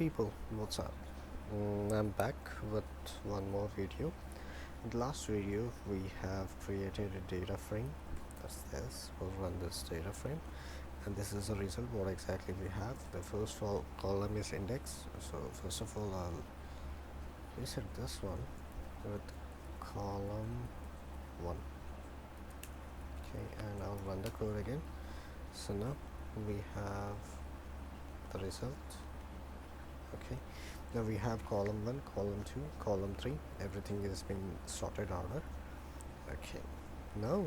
People, what's up? I'm back with one more video. In the last video, we have created a data frame. That's this. We'll run this data frame, and this is the result. What exactly we have? The first of all column is index. So first of all, I'll reset this one with column one. Okay, and I'll run the code again. So now we have the result. Okay, now we have column 1, column 2, column 3, everything is being sorted order. Okay, now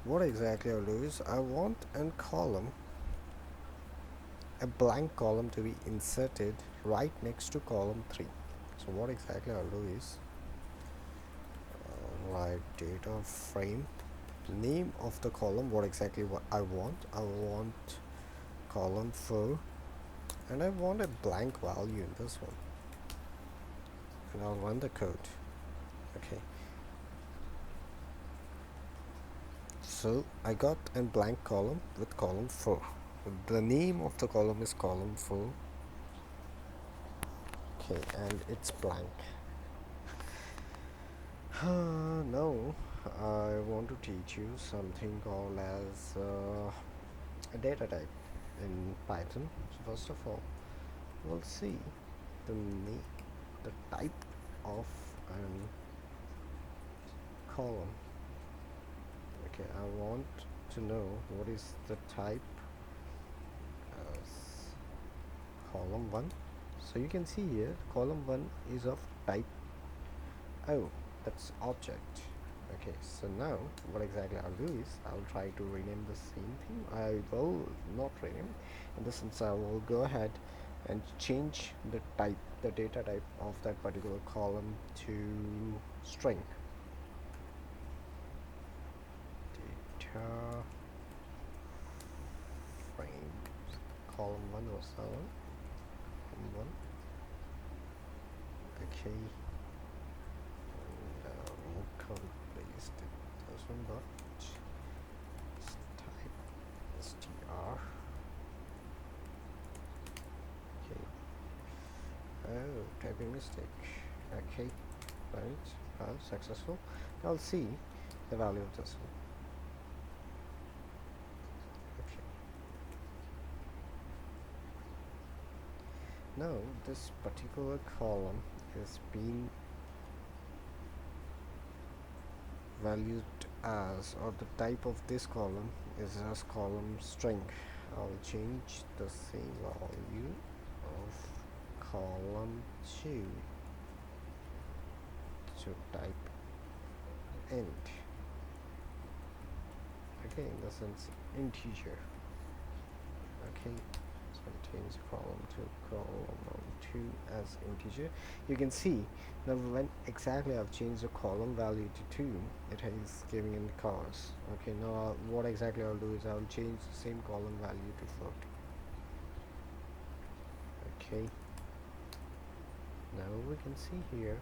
what exactly I'll do is I want a blank column to be inserted right next to column 3. So what exactly I'll do is write data frame, name of the column, what exactly what I want column 4, and I want a blank value in this one, and I'll run the code. Okay, so I got a blank column with column 4. The name of the column is column 4. Okay, and it's blank. Now I want to teach you something called as a data type in Python. So first of all, we'll see the type of a column. Okay, I want to know what is the type as column 1. So you can see here column 1 is of type O, that's object. Okay, so now what exactly I'll do is I'll try to rename the same thing. I will not rename, in the sense I will go ahead and change the type, the data type of that particular column to string. Data frame column 1 or so column 1. Okay, copy paste it this one, but type str. Okay, oh, typing mistake. Okay, right, successful. I'll see the value of this one. Okay, now this particular column is being valued as, or the type of this column is as column string. I'll change the same value of column 2 to type int. Okay, in the sense integer. Okay, so change column to column 2 as integer. You can see now when exactly I've changed the column value to 2, it is giving in cars. Okay, now what exactly I'll do is I'll change the same column value to float. Okay, now we can see here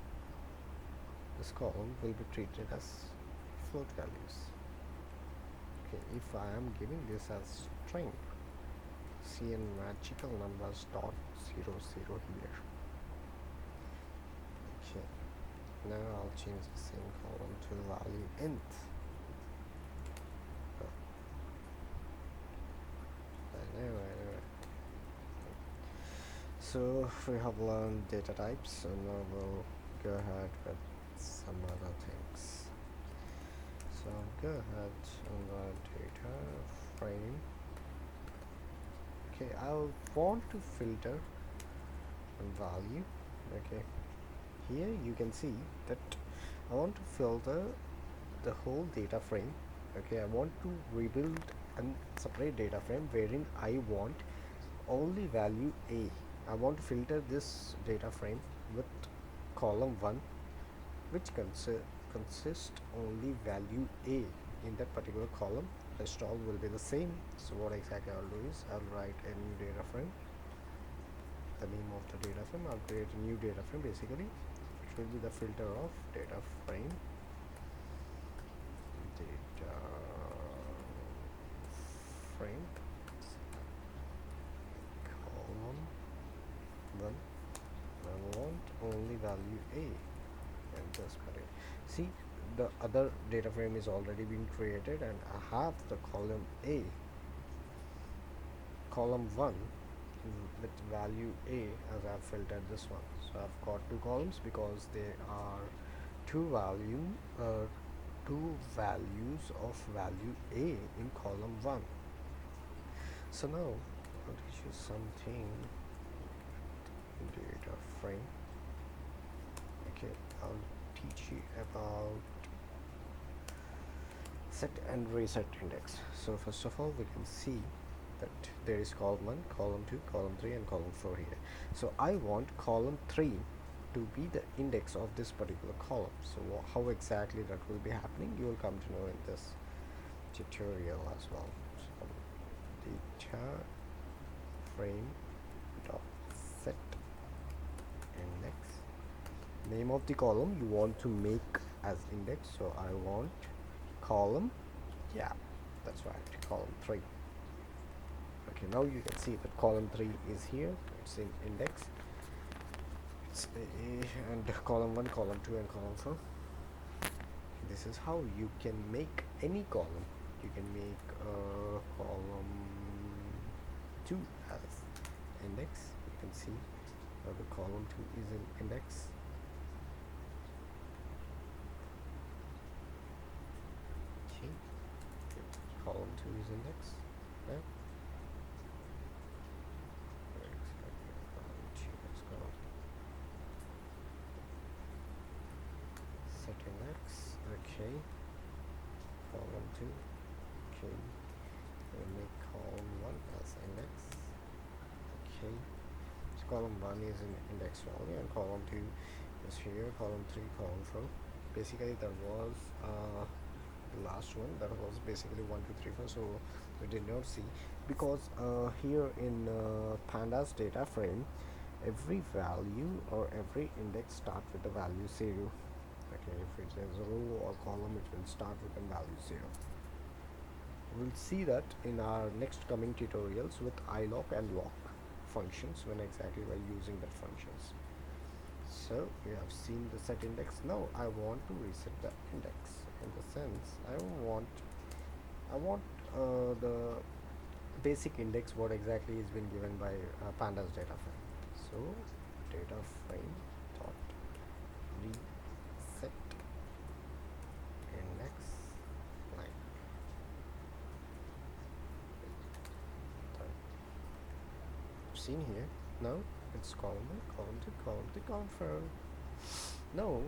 this column will be treated as float values. Okay, if I am giving this as string, see in magical numbers dot 00 here. Okay, now I'll change the same column to value int. Anyway. So we have learned data types, and now we'll go ahead with some other things. So go ahead and the data frame. Okay, I want to filter a value. Okay, here you can see that I want to filter the whole data frame. Okay, I want to rebuild a separate data frame wherein I want only value A. I want to filter this data frame with column 1, which consists only value A in that particular column. Rest all will be the same. So what exactly I'll do is I'll write a new data frame, the name of the data frame. I'll create a new data frame. Basically it will be the filter of data frame, data frame column 1 only value A in this particular. See, the other data frame is already been created and I have the column A, column 1 with value A as I've filtered this one. So I've got two columns because there are two value two values of value A in column 1. So now I'll teach you something. Data frame. Okay, I'll teach you about set and reset index. So first of all, we can see that there is column 1, column 2, column 3 and column 4 here. So I want column 3 to be the index of this particular column. So how exactly that will be happening, you will come to know in this tutorial as well. So data frame dot set index, name of the column you want to make as index. So I want column, yeah, that's right, column 3. Okay, now you can see that column 3 is here, it's in index, it's A, and column 1, column 2 and column 4. This is how you can make any column. You can make column 2 as index. You can see the column 2 is in index. Okay, column 2 is index. Yeah. Set index. Okay, column 2. Okay, we'll make column 1 as index. Okay, so column 1 is in index value and column 2 is here, column 3, column 4. Basically there was the last one that was basically 1 2 3 4, so we did not see because here in pandas data frame, every value or every index start with the value 0. Okay, if it's a row or column, it will start with the value 0. We'll see that in our next coming tutorials with ilock and lock functions, when exactly we're using that functions. So we have seen the set index. Now I want to reset the index, in the sense I want the basic index what exactly is been given by pandas data frame. So data frame dot reset index line. Seen here. Now it's column 1, column 2, column 3, column 4. Now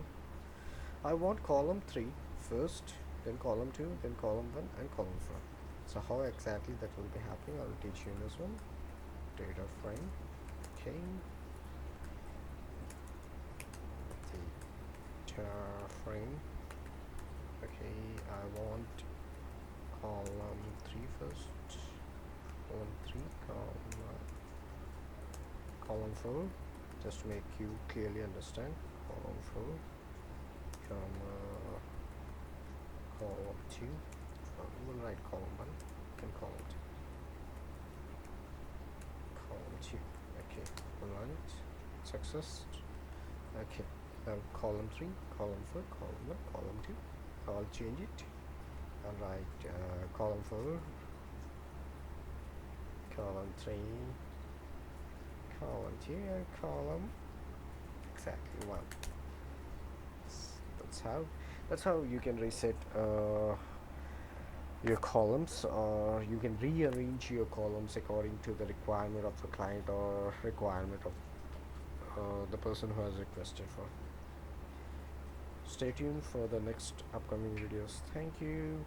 I want column 3 first, then column 2, then column 1 and column 4. So how exactly that will be happening, I will teach you in this one. Data frame. Okay, data frame. Okay, I want column 3 first, column 3, column 4, just to make you clearly understand. Column 4, column 2, we'll write column 1 and column 2, column 2. Okay, we'll run it. Success. Okay, now column 3, column 4, column 1, column 2. I'll change it. I'll write column 4, column 3, column 2 and column exactly 1. That's how you can reset your columns, or you can rearrange your columns according to the requirement of the client or requirement of the person who has requested for. Stay tuned for the next upcoming videos. Thank you.